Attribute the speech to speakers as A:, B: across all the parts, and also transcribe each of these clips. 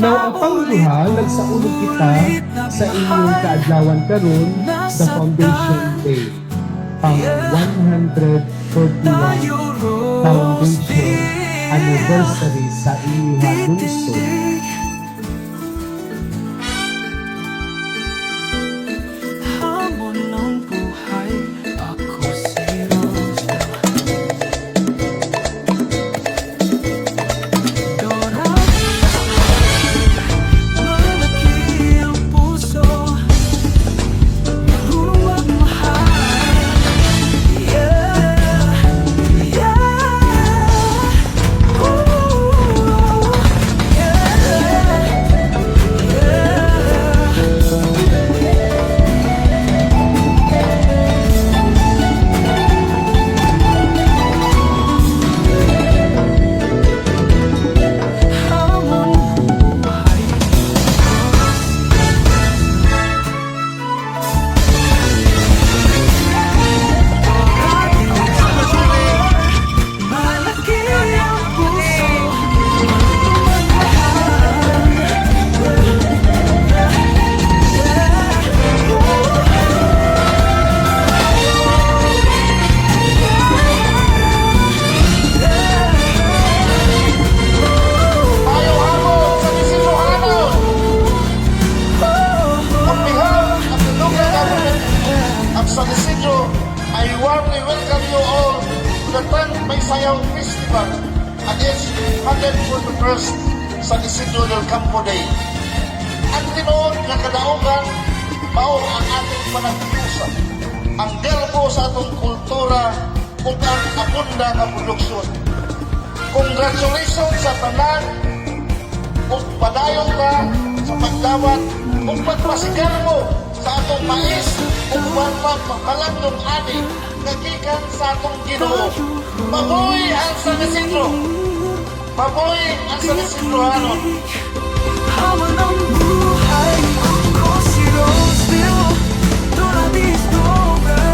A: Now, apang duha, nagsaulog kita sa inyong kaadlawan karon sa Foundation Day, ang 141 Foundation Anniversary sa inyong lungsod.
B: Hamon ng buhay, ako si Rose. Dora, malaki ang puso, marunong magmahal. Yeah, yeah. Ooh, yeah, hamon ng buhay. Malaki ang puso, marunong magmahal.
C: Ayaw hamon sa Isidro. On behalf of the local government of San Isidro, I warmly welcome you all to the 10th Maysayaw Festival at its 141st San Isidro del Campo Day. Ang tinuod na kadaugan, mao ang ating panagkiusan, ang derbo sa atong kultura ug ang abunda nga produksyon. Congratulations sa tanan ug padayon ka sa pagdawat ug pagpasigar mo sa atong mais ug pagpapalandong ani nga gikan sa atong Ginoo. Mabuhay ang San Isidro! Mabuhay ang San Isidrohanon!
B: Hamon ng buhay, ako si Roseville. Dora di stronger,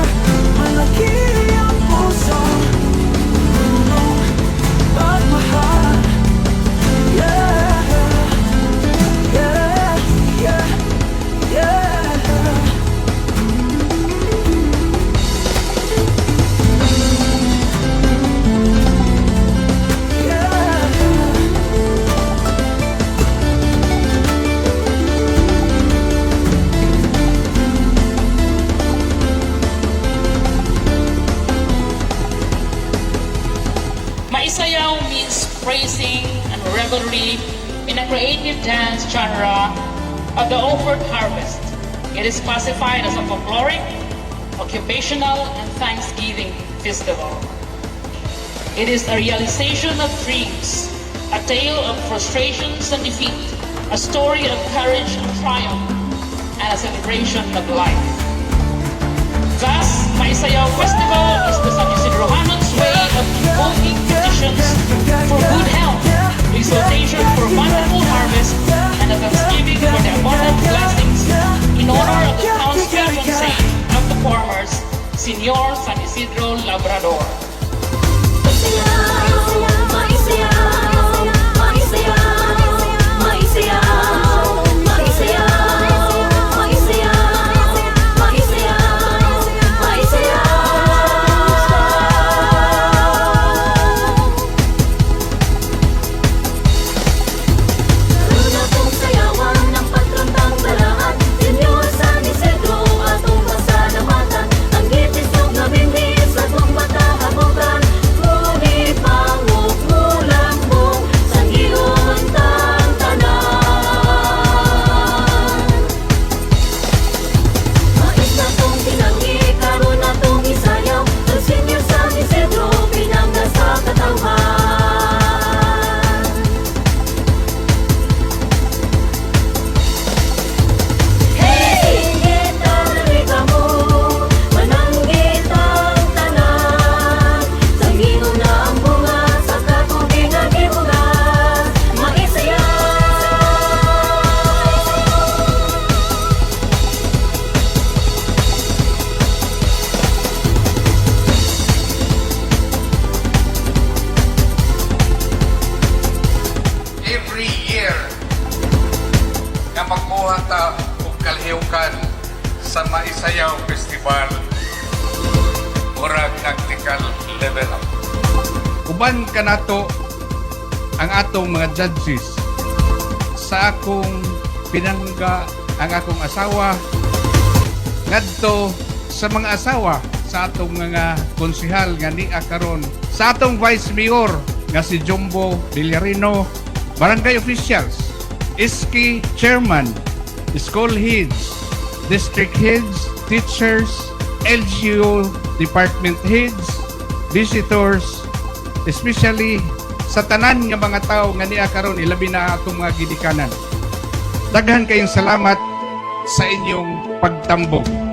B: malaki ang puso, marunong magmahal. Yeah, yeah, yeah, yeah.
D: Maisayaw means praising and revelry in a creative dance genre of the offered harvest. It is classified as a folkloric, occupational, and thanksgiving festival. It is a realization of dreams, a tale of frustrations and defeat, a story of courage and triumph, and a celebration of life. Thus, Maisayaw Festival is the San Isidrohanon's way of invoking petitions for good health, exaltation for bountiful harvest, and a thanksgiving for the abundant blessings in honor of the town's patron saint of the farmers, Señor San Isidro Labrador.
E: Ang gitis ng nabindis at mong mata habog makakuha ta og kalihukan sa Maisayaw Festival murag tactical level up. Uban ka nato ang atong mga judges sa akong pinangga ang akong asawa ngadto sa mga asawa sa atong mga konsehal nga niya karon, sa atong vice mayor nga si Jumbo Villarino, barangay officials, ISKI chairman, school heads, district heads, teachers, LGU department heads, visitors, especially sa tanan nga mga tao nga niya karon, ilabi na atong mga gidikanan. Daghan kayong salamat sa inyong pagtambong.